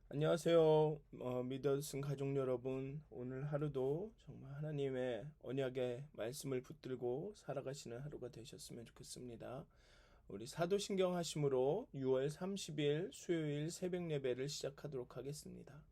안녕하세요. 믿어쓴 가족 여러분, 오늘 하루도 정말 하나님의 언약의 말씀을 붙들고 살아가시는 하루가 되셨으면 좋겠습니다. 우리 사도신경 하심으로 6월 30일 수요일 새벽 예배를 시작하도록 하겠습니다.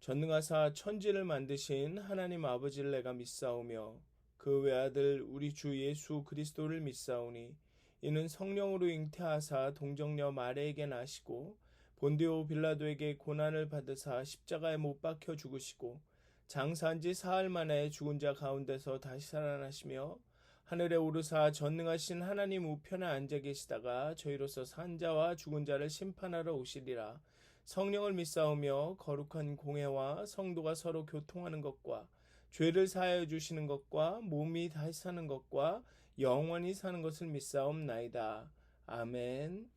전능하사 천지를 만드신 하나님 아버지를 내가 믿사오며 그 외아들 우리 주 예수 그리스도를 믿사오니 이는 성령으로 잉태하사 동정녀 마리아에게 나시고 본디오 빌라도에게 고난을 받으사 십자가에 못 박혀 죽으시고 장사한 지 사흘 만에 죽은 자 가운데서 다시 살아나시며 하늘에 오르사 전능하신 하나님 우편에 앉아 계시다가 저희로서 산 자와 죽은 자를 심판하러 오시리라. 성령을 믿사오며 거룩한 공회와 성도가 서로 교통하는 것과 죄를 사하여 주시는 것과 몸이 다시 사는 것과 영원히 사는 것을 믿사옵나이다. 아멘.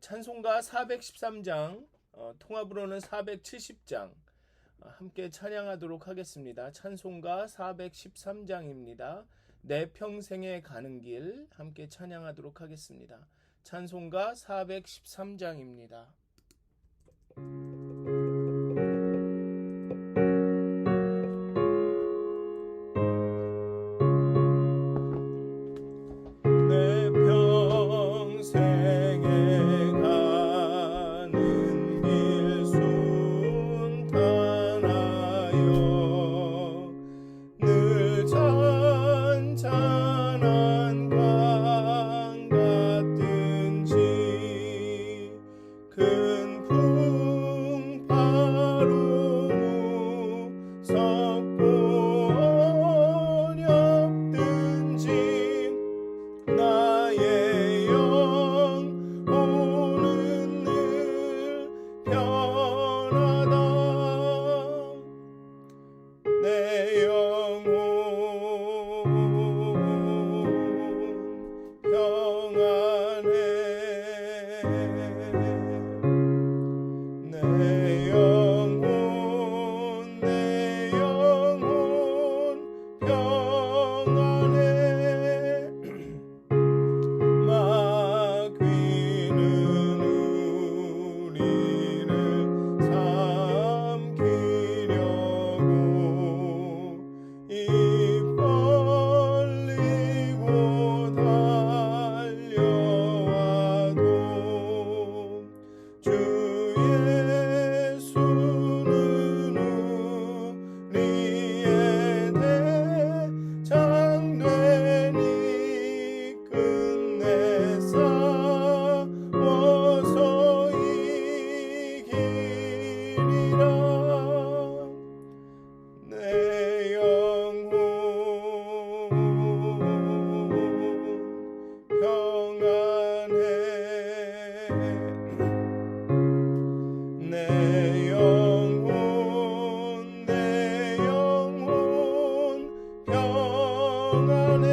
찬송가 413장, 통합으로는 470장 함께 찬양하도록 하겠습니다. 찬송가 413장입니다. 내 평생에 가는 길 함께 찬양하도록 하겠습니다. 찬송가 413장입니다. 내 평생에 가는 길 순탄하여 늘 잔잔한 강 같든지 큰 풍파로 무섭고 어렵든지 나의 영혼은 늘 편하다. 내 영혼 평안해. 내 영혼 평안해. 마귀는 우리를 삼키려고 입 벌리고 달려와도 주 예수는 우리의 대장되니 끝내 싸워서 이기리라. 내 영혼 평안해. 내 영혼 평안해.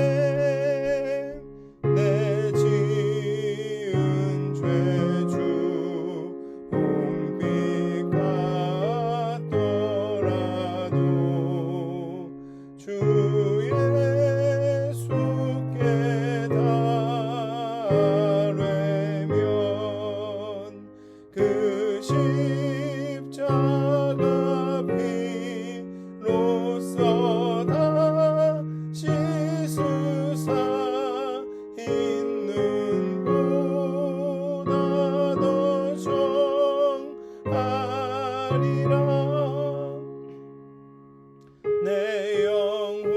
내 지은 죄 주홍빛 같더라도 주 예수께 달래면 그 십자가 피로써 다 씻으사 있는 보다 더 정하리라. 내 영혼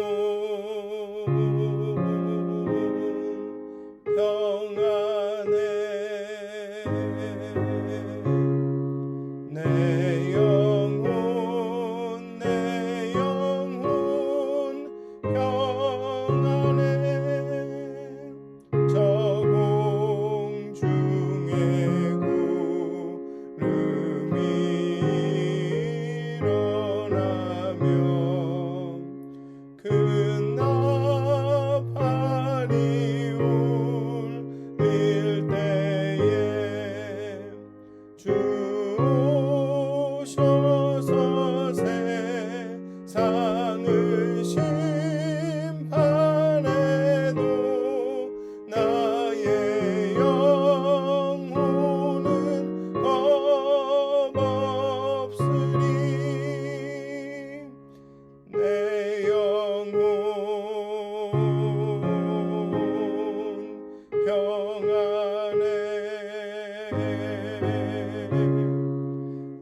평안해. 내 영혼 평안해. 저 공중의 구름이 일어나며 큰 나팔이 울리며 평안해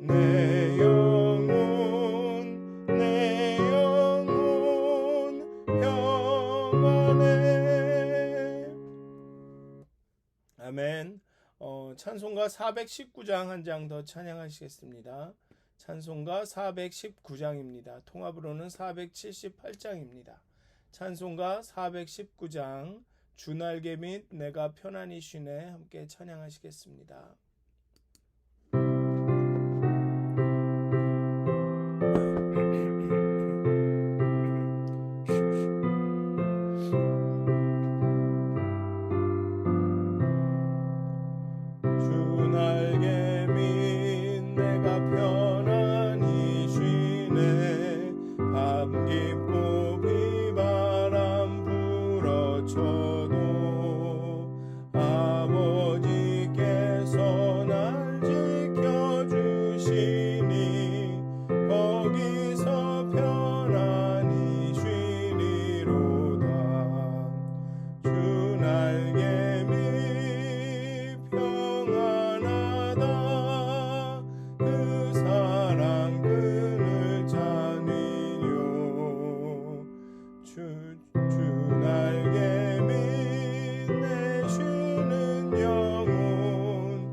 내 영혼 평안해. 아멘. 찬송가 419장 한 장 더 찬양하시겠습니다. 찬송가 419장입니다. 통합으로는 478장입니다. 찬송가 419장 주날개 및 내가 편안히 쉬네 함께 찬양하시겠습니다. 주날개 및 내가 편안히 쉬네 밤 깊고 비바람 불어쳐도 아버지께서 날 지켜주시니 거기서 편안히 쉬리로다. 주날개 및 평안하다 그 사랑 그늘 자니뇨. 주날개 및 내 쉬는 영혼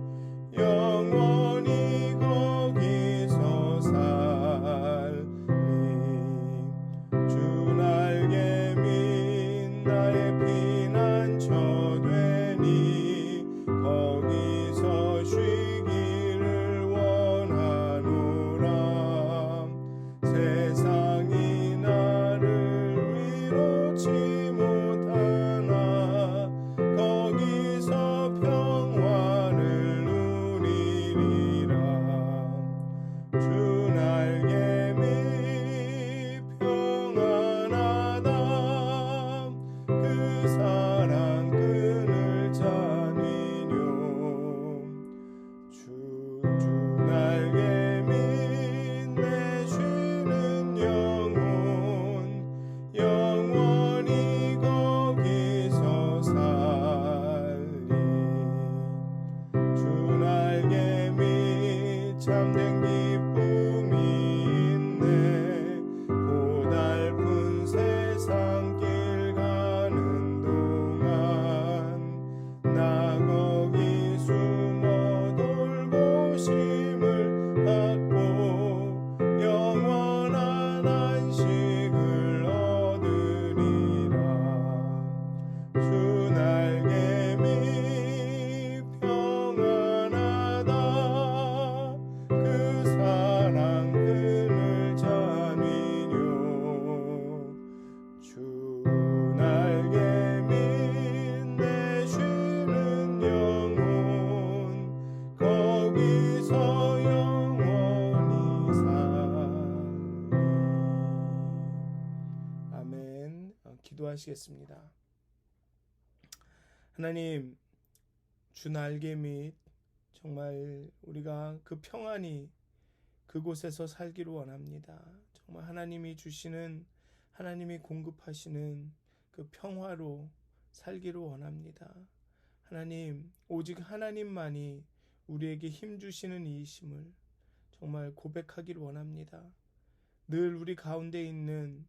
영원히 거기서 살리. 주날개 및 나의 피난처 되니 거기서 쉬기를 원하노라. 세상이 나를 위로치 못하나 거기서 평화를 누리리라. 주날개 및 평안하다 그 사랑 그늘 자니뇨. 주날개 및 내 쉬는 영혼 영원히 거기서 살리. 주날개 및 참된 기쁨이 있네 고달픈 세상 길 가는 동안 나 거기 숨어 돌보심을 받고 영원한 안식을 얻으리라. 주날개 및 평안하다 그 사랑 그늘 자니뇨. 주날개 및 내 쉬는 영혼 거기서 영원히 살리. 아멘. 기도하시겠습니다. 하나님, 주날개 및 정말 우리가 그 평안히 그곳에서 살기를 원합니다. 정말 하나님이 주시는 하나님이 공급하시는 그 평화로 살기를 원합니다. 하나님, 오직 하나님만이 우리에게 힘 주시는 이이심을 정말 고백하기를 원합니다. 늘 우리 가운데 있는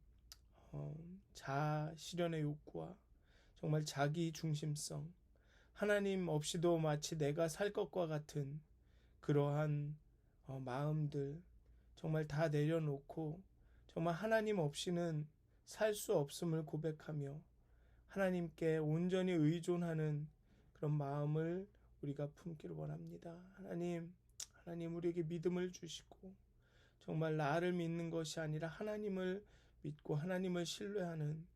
자아 실현의 욕구와 정말 자기 중심성, 하나님 없이도 마치 내가 살 것과 같은 그러한 마음들 정말 다 내려놓고 정말 하나님 없이는 살 수 없음을 고백하며 하나님께 온전히 의존하는 그런 마음을 우리가 품기를 원합니다. 하나님 우리에게 믿음을 주시고 정말 나를 믿는 것이 아니라 하나님을 믿고 하나님을 신뢰하는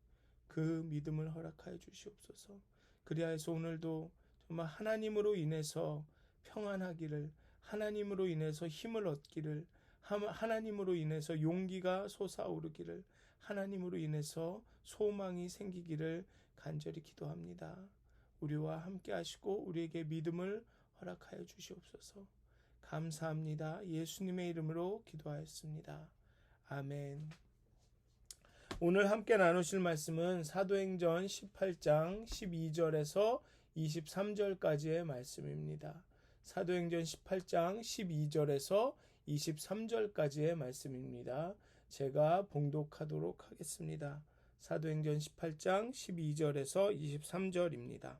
그 믿음을 허락하여 주시옵소서. 그리하여서 오늘도 정말 하나님으로 인해서 평안하기를, 하나님으로 인해서 힘을 얻기를, 하나님으로 인해서 용기가 솟아오르기를, 하나님으로 인해서 소망이 생기기를 간절히 기도합니다. 우리와 함께 하시고 우리에게 믿음을 허락하여 주시옵소서. 감사합니다. 예수님의 이름으로 기도하였습니다. 아멘. 오늘 함께 나누실 말씀은 사도행전 18장 12절에서 23절까지의 말씀입니다. 사도행전 18장 12절에서 23절까지의 말씀입니다. 제가 봉독하도록 하겠습니다. 사도행전 18장 12절에서 23절입니다.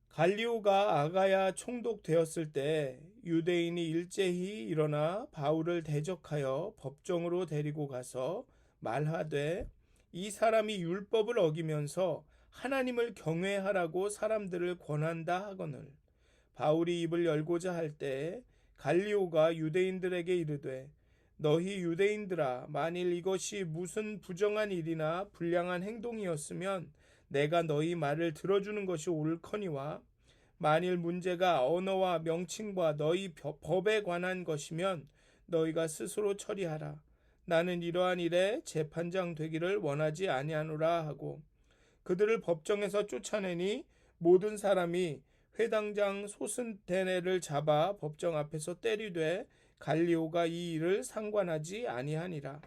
갈리오가 아가야 총독되었을 때 유대인이 일제히 일어나 바울을 대적하여 법정으로 데리고 가서 말하되 이 사람이 율법을 어기면서 하나님을 경외하라고 사람들을 권한다 하거늘 바울이 입을 열고자 할 때 갈리오가 유대인들에게 이르되 너희 유대인들아 만일 이것이 무슨 부정한 일이나 불량한 행동이었으면 내가 너희 말을 들어주는 것이 옳거니와 만일 문제가 언어와 명칭과 너희 법에 관한 것이면 너희가 스스로 처리하라. 나는 이러한 일에 재판장 되기를 원하지 아니하노라 하고 그들을 법정에서 쫓아내니 모든 사람이 회당장 소스데네를 잡아 법정 앞에서 때리되 갈리오가 이 일을 상관하지 아니하니라.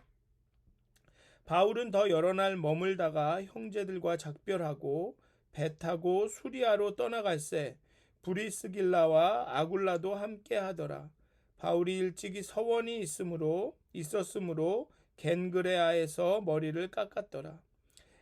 바울은 더 여러 날 머물다가 형제들과 작별하고 배 타고 수리아로 떠나갈새 브리스길라와 아굴라도 함께 하더라. 바울이 일찍이 서원이 있었으므로 겐그레아에서 머리를 깎았더라.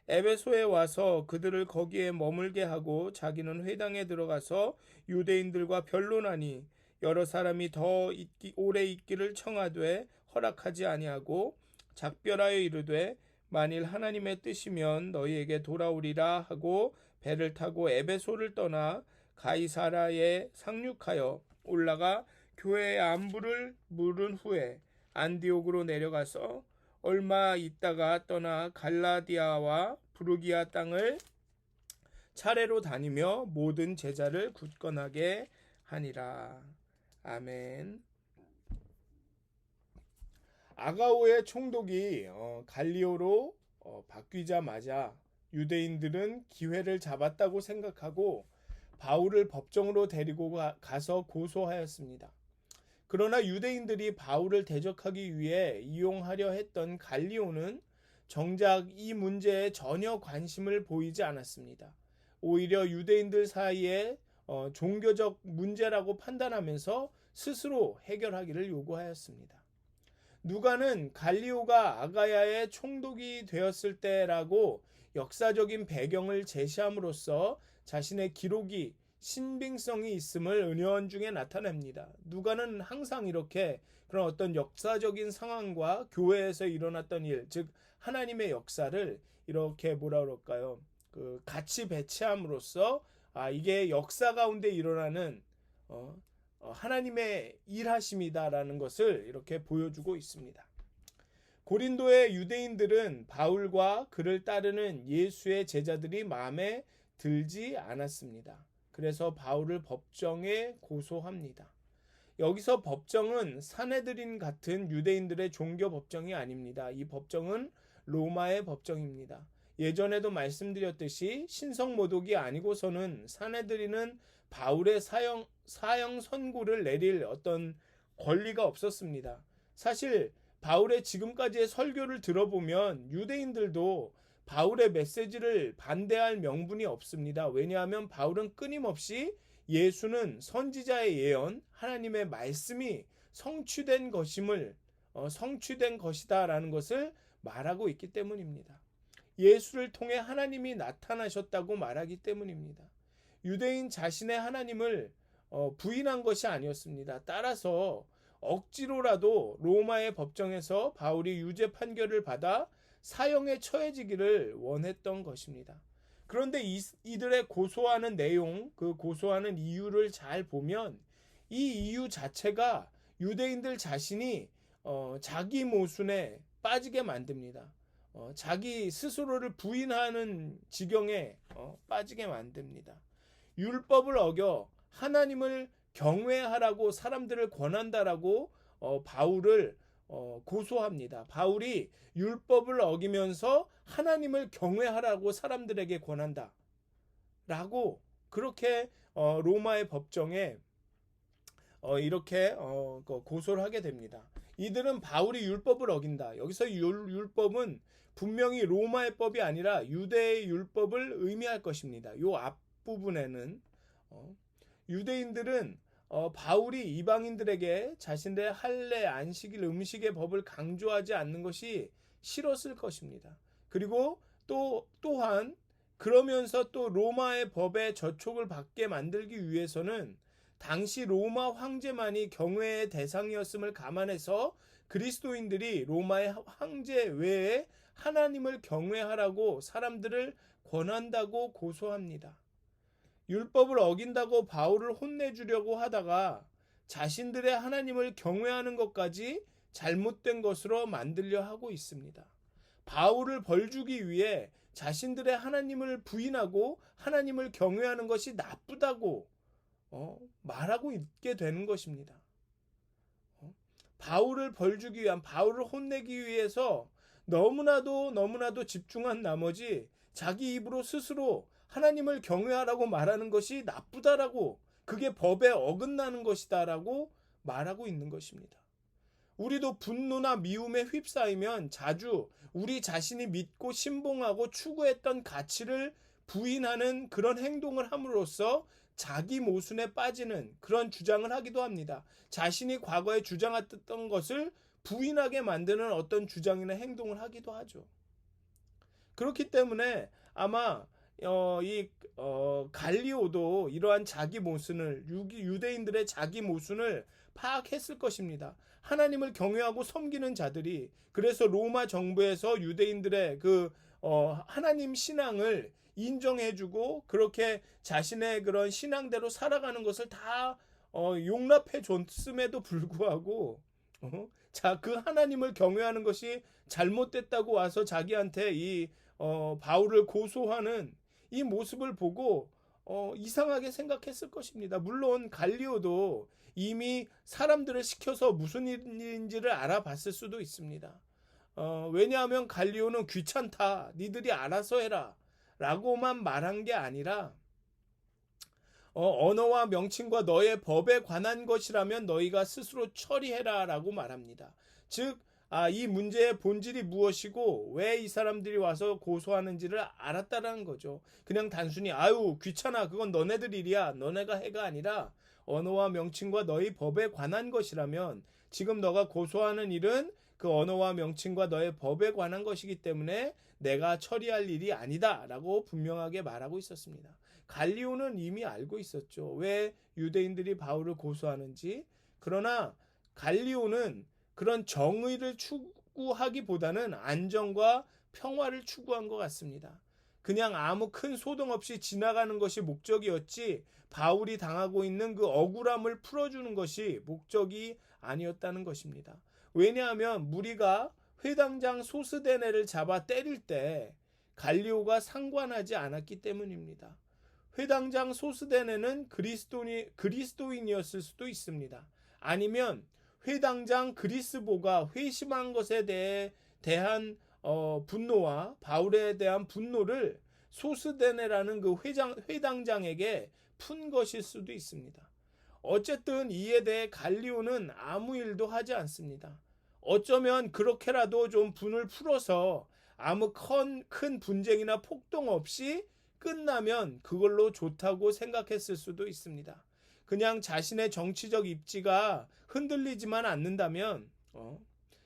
에베소에 와서 그들을 거기에 머물게 하고 자기는 회당에 들어가서 유대인들과 변론하니 여러 사람이 더 오래 있기를 청하되 허락하지 아니하고 작별하여 이르되 만일 하나님의 뜻이면 너희에게 돌아오리라 하고 배를 타고 에베소를 떠나 가이사라에 상륙하여 올라가 교회의 안부를 물은 후에 안디옥으로 내려가서 얼마 있다가 떠나 갈라디아와 부르기아 땅을 차례로 다니며 모든 제자를 굳건하게 하니라. 아멘. 아가오의 총독이 갈리오로 바뀌자마자 유대인들은 기회를 잡았다고 생각하고 바울을 법정으로 데리고 가서 고소하였습니다. 그러나 유대인들이 바울을 대적하기 위해 이용하려 했던 갈리오는 정작 이 문제에 전혀 관심을 보이지 않았습니다. 오히려 유대인들 사이에 종교적 문제라고 판단하면서 스스로 해결하기를 요구하였습니다. 누가는 갈리오가 아가야의 총독이 되었을 때라고 역사적인 배경을 제시함으로써 자신의 기록이 신빙성이 있음을 은연중에 나타냅니다. 누가는 항상 이렇게 그런 어떤 역사적인 상황과 교회에서 일어났던 일, 즉 하나님의 역사를 이렇게 같이 배치함으로써 이게 역사 가운데 일어나는 하나님의 일하심이다라는 것을 이렇게 보여주고 있습니다. 고린도의 유대인들은 바울과 그를 따르는 예수의 제자들이 마음에 들지 않았습니다. 그래서 바울을 법정에 고소합니다. 여기서 법정은 사네드린 같은 유대인들의 종교 법정이 아닙니다. 이 법정은 로마의 법정입니다. 예전에도 말씀드렸듯이 신성모독이 아니고서는 사네드린은 바울의 사형 선고를 내릴 어떤 권리가 없었습니다. 사실 바울의 지금까지의 설교를 들어보면 유대인들도 바울의 메시지를 반대할 명분이 없습니다. 왜냐하면 바울은 끊임없이 예수는 선지자의 예언, 하나님의 말씀이 성취된 것이다라는 것을 말하고 있기 때문입니다. 예수를 통해 하나님이 나타나셨다고 말하기 때문입니다. 유대인 자신의 하나님을 부인한 것이 아니었습니다. 따라서 억지로라도 로마의 법정에서 바울이 유죄 판결을 받아 사형에 처해지기를 원했던 것입니다. 그런데 이들의 고소하는 내용, 그 고소하는 이유를 잘 보면 이 이유 자체가 유대인들 자신이 자기 모순에 빠지게 만듭니다. 자기 스스로를 부인하는 지경에 빠지게 만듭니다. 율법을 어겨 하나님을 경외하라고 사람들을 권한다라고 바울을 고소합니다. 바울이 율법을 어기면서 하나님을 경외하라고 사람들에게 권한다 라고 그렇게 로마의 법정에 이렇게 고소를 하게 됩니다. 이들은 바울이 율법을 어긴다. 여기서 율법은 분명히 로마의 법이 아니라 유대의 율법을 의미할 것입니다. 요 앞부분에는 유대인들은 바울이 이방인들에게 자신들의 할례, 안식일, 음식의 법을 강조하지 않는 것이 싫었을 것입니다. 그리고 또한 그러면서 또 로마의 법에 저촉을 받게 만들기 위해서는 당시 로마 황제만이 경외의 대상이었음을 감안해서 그리스도인들이 로마의 황제 외에 하나님을 경외하라고 사람들을 권한다고 고소합니다. 율법을 어긴다고 바울을 혼내주려고 하다가 자신들의 하나님을 경외하는 것까지 잘못된 것으로 만들려 하고 있습니다. 바울을 벌주기 위해 자신들의 하나님을 부인하고 하나님을 경외하는 것이 나쁘다고 말하고 있게 되는 것입니다. 바울을 벌주기 위한, 바울을 혼내기 위해서 너무나도 집중한 나머지 자기 입으로 스스로 하나님을 경외하라고 말하는 것이 나쁘다라고, 그게 법에 어긋나는 것이다라고 말하고 있는 것입니다. 우리도 분노나 미움에 휩싸이면 자주 우리 자신이 믿고 신봉하고 추구했던 가치를 부인하는 그런 행동을 함으로써 자기 모순에 빠지는 그런 주장을 하기도 합니다. 자신이 과거에 주장했던 것을 부인하게 만드는 어떤 주장이나 행동을 하기도 하죠. 그렇기 때문에 아마 갈리오도 이러한 자기 모순을, 유대인들의 자기 모순을 파악했을 것입니다. 하나님을 경외하고 섬기는 자들이, 그래서 로마 정부에서 유대인들의 하나님 신앙을 인정해주고 그렇게 자신의 그런 신앙대로 살아가는 것을 다 용납해 줬음에도 불구하고 그 하나님을 경외하는 것이 잘못됐다고 와서 자기한테 바울을 고소하는 이 모습을 보고 이상하게 생각했을 것입니다. 물론 갈리오도 이미 사람들을 시켜서 무슨 일인지를 알아봤을 수도 있습니다. 왜냐하면 갈리오는 귀찮다, 니들이 알아서 해라 라고만 말한 게 아니라 언어와 명칭과 너의 법에 관한 것이라면 너희가 스스로 처리해라 라고 말합니다. 즉 이 문제의 본질이 무엇이고 왜 이 사람들이 와서 고소하는지를 알았다라는 거죠. 그냥 단순히 아유 귀찮아, 그건 너네들 일이야, 너네가 해가 아니라 언어와 명칭과 너희 법에 관한 것이라면 지금 너가 고소하는 일은 그 언어와 명칭과 너의 법에 관한 것이기 때문에 내가 처리할 일이 아니다 라고 분명하게 말하고 있었습니다. 갈리오는 이미 알고 있었죠. 왜 유대인들이 바울을 고소하는지. 그러나 갈리오는 그런 정의를 추구하기보다는 안정과 평화를 추구한 것 같습니다. 그냥 아무 큰 소동 없이 지나가는 것이 목적이었지 바울이 당하고 있는 그 억울함을 풀어주는 것이 목적이 아니었다는 것입니다. 왜냐하면 무리가 회당장 소스데네를 잡아 때릴 때 갈리오가 상관하지 않았기 때문입니다. 회당장 소스데네는 그리스도인이었을 수도 있습니다. 아니면 회당장 그리스보가 회심한 것에 대한 분노와 바울에 대한 분노를 소스데네라는 그 회당장에게 푼 것일 수도 있습니다. 어쨌든 이에 대해 갈리오는 아무 일도 하지 않습니다. 어쩌면 그렇게라도 좀 분을 풀어서 아무 큰 분쟁이나 폭동 없이 끝나면 그걸로 좋다고 생각했을 수도 있습니다. 그냥 자신의 정치적 입지가 흔들리지만 않는다면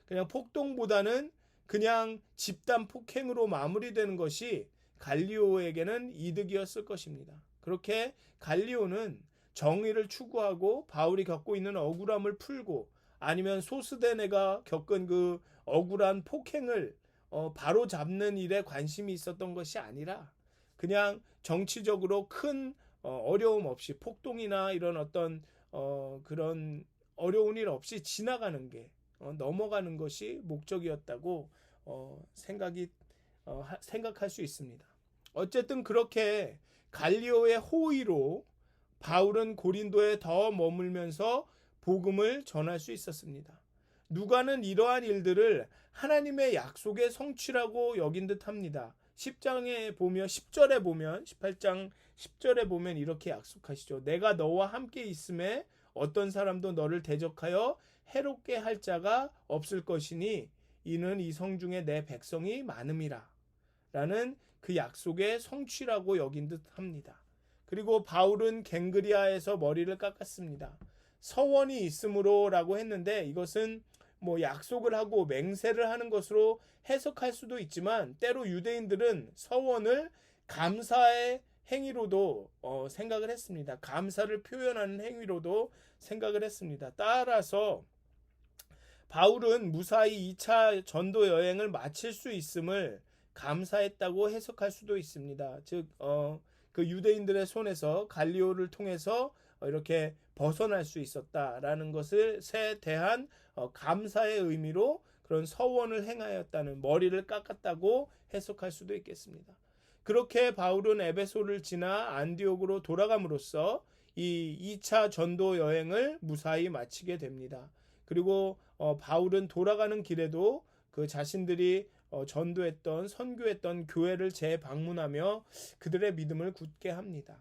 그냥 폭동보다는 그냥 집단 폭행으로 마무리되는 것이 갈리오에게는 이득이었을 것입니다. 그렇게 갈리오는 정의를 추구하고 바울이 겪고 있는 억울함을 풀고 아니면 소스데네가 겪은 그 억울한 폭행을 바로 잡는 일에 관심이 있었던 것이 아니라 그냥 정치적으로 큰 어려움 없이 폭동이나 이런 어떤 그런 어려운 일 없이 지나가는 게 넘어가는 것이 목적이었다고 생각할 수 있습니다. 어쨌든 그렇게 갈리오의 호의로 바울은 고린도에 더 머물면서 복음을 전할 수 있었습니다. 누가는 이러한 일들을 하나님의 약속의 성취라고 여긴 듯 합니다. 18장 10절에 보면 이렇게 약속하시죠. 내가 너와 함께 있음에 어떤 사람도 너를 대적하여 해롭게 할 자가 없을 것이니 이는 이 성중에 내 백성이 많음이라 라는 그 약속의 성취라고 여긴 듯 합니다. 그리고 바울은 갱그리아에서 머리를 깎았습니다. 서원이 있으므로라고 했는데 이것은 뭐 약속을 하고 맹세를 하는 것으로 해석할 수도 있지만 때로 유대인들은 서원을 감사의 행위로도 생각을 했습니다. 감사를 표현하는 행위로도 생각을 했습니다. 따라서 바울은 무사히 2차 전도 여행을 마칠 수 있음을 감사했다고 해석할 수도 있습니다. 즉, 그 유대인들의 손에서 갈리오를 통해서 이렇게 벗어날 수 있었다라는 것에 대한 감사의 의미로 그런 서원을 행하였다는, 머리를 깎았다고 해석할 수도 있겠습니다. 그렇게 바울은 에베소를 지나 안디옥으로 돌아감으로써 이 2차 전도 여행을 무사히 마치게 됩니다. 그리고 바울은 돌아가는 길에도 그 자신들이 전도했던, 선교했던 교회를 재방문하며 그들의 믿음을 굳게 합니다.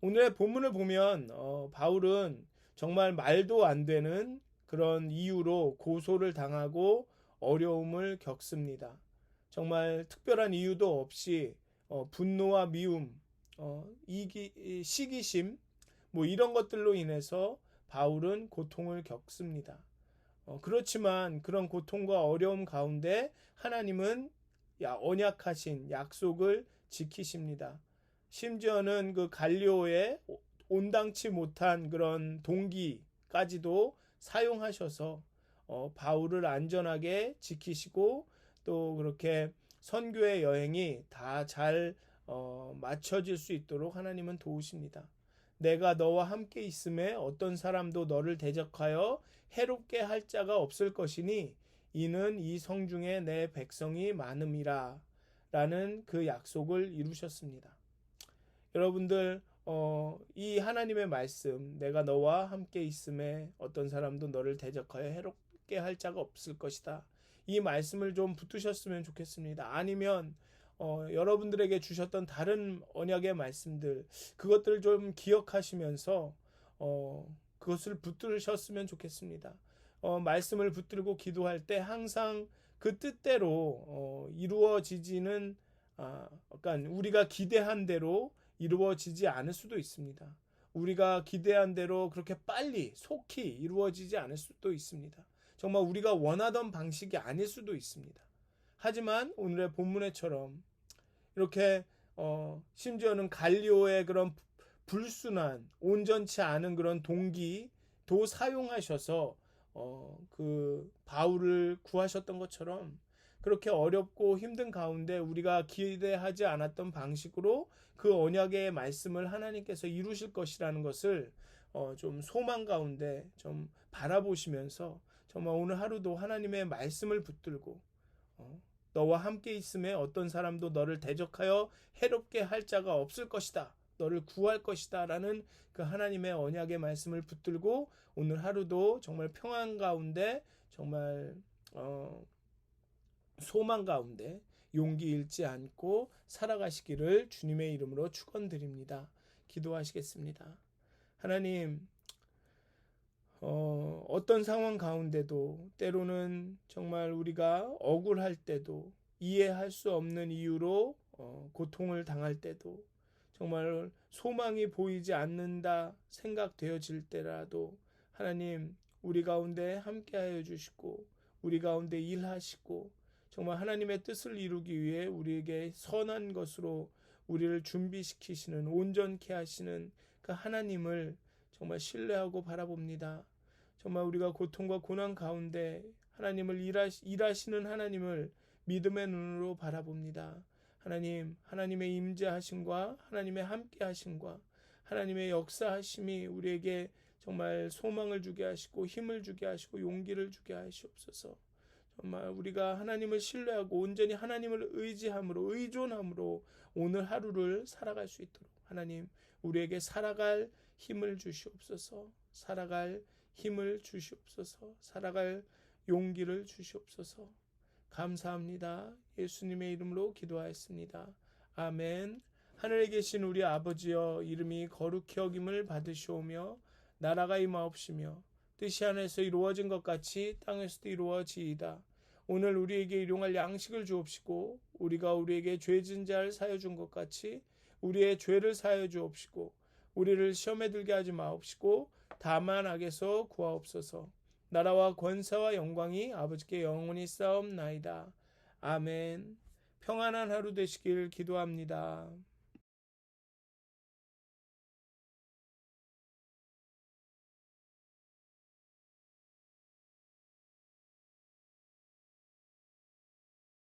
오늘의 본문을 보면 바울은 정말 말도 안 되는 그런 이유로 고소를 당하고 어려움을 겪습니다. 정말 특별한 이유도 없이 분노와 미움, 시기심, 뭐 이런 것들로 인해서 바울은 고통을 겪습니다. 그렇지만 그런 고통과 어려움 가운데 하나님은 언약하신 약속을 지키십니다. 심지어는 그 갈리오에 온당치 못한 그런 동기까지도 사용하셔서 바울을 안전하게 지키시고 또 그렇게 선교의 여행이 다 잘 맞춰질 수 있도록 하나님은 도우십니다. 내가 너와 함께 있음에 어떤 사람도 너를 대적하여 해롭게 할 자가 없을 것이니 이는 이 성중에 내 백성이 많음이라 라는 그 약속을 이루셨습니다. 여러분들 이 하나님의 말씀, 내가 너와 함께 있음에 어떤 사람도 너를 대적하여 해롭게 할 자가 없을 것이다, 이 말씀을 좀 붙드셨으면 좋겠습니다. 아니면 여러분들에게 주셨던 다른 언약의 말씀들, 그것들을 좀 기억하시면서 그것을 붙들으셨으면 좋겠습니다. 말씀을 붙들고 기도할 때 항상 그 뜻대로 이루어지지는 그러니까 우리가 기대한 대로 이루어지지 않을 수도 있습니다. 우리가 기대한 대로 그렇게 빨리 속히 이루어지지 않을 수도 있습니다. 정말 우리가 원하던 방식이 아닐 수도 있습니다. 하지만 오늘의 본문에처럼 이렇게 심지어는 갈리오의 그런 불순한, 온전치 않은 그런 동기도 사용하셔서 그 바울을 구하셨던 것처럼 그렇게 어렵고 힘든 가운데 우리가 기대하지 않았던 방식으로 그 언약의 말씀을 하나님께서 이루실 것이라는 것을 좀 소망 가운데 좀 바라보시면서 정말 오늘 하루도 하나님의 말씀을 붙들고 너와 함께 있음에 어떤 사람도 너를 대적하여 해롭게 할 자가 없을 것이다, 너를 구할 것이다 라는 그 하나님의 언약의 말씀을 붙들고 오늘 하루도 정말 평안 가운데, 정말 소망 가운데 용기 잃지 않고 살아가시기를 주님의 이름으로 축원드립니다. 기도하시겠습니다. 하나님, 어떤 상황 가운데도 때로는 정말 우리가 억울할 때도, 이해할 수 없는 이유로 고통을 당할 때도, 정말 소망이 보이지 않는다 생각되어질 때라도 하나님, 우리 가운데 함께하여 주시고 우리 가운데 일하시고 정말 하나님의 뜻을 이루기 위해 우리에게 선한 것으로 우리를 준비시키시는, 온전케 하시는 그 하나님을 정말 신뢰하고 바라봅니다. 정말 우리가 고통과 고난 가운데 하나님을 일하시는 하나님을 믿음의 눈으로 바라봅니다. 하나님, 하나님의 임재하심과 하나님의 함께하심과 하나님의 역사하심이 우리에게 정말 소망을 주게 하시고 힘을 주게 하시고 용기를 주게 하시옵소서. 정말 우리가 하나님을 신뢰하고 온전히 하나님을 의지함으로, 의존함으로 오늘 하루를 살아갈 수 있도록 하나님, 우리에게 살아갈 힘을 주시옵소서. 살아갈 힘을 주시옵소서. 살아갈 용기를 주시옵소서. 감사합니다. 예수님의 이름으로 기도하였습니다. 아멘. 하늘에 계신 우리 아버지여, 이름이 거룩히 여김을 받으시오며 나라가 임하옵시며 뜻이 하늘에서 이루어진 것 같이 땅에서도 이루어지이다. 오늘 우리에게 일용할 양식을 주옵시고 우리가 우리에게 죄진 자를 사여 준 것 같이 우리의 죄를 사하여 주옵시고 우리를 시험에 들게 하지 마옵시고 다만 악에서 구하옵소서. 나라와 권세와 영광이 아버지께 영원히 쌓옵나이다. 아멘. 평안한 하루 되시길 기도합니다.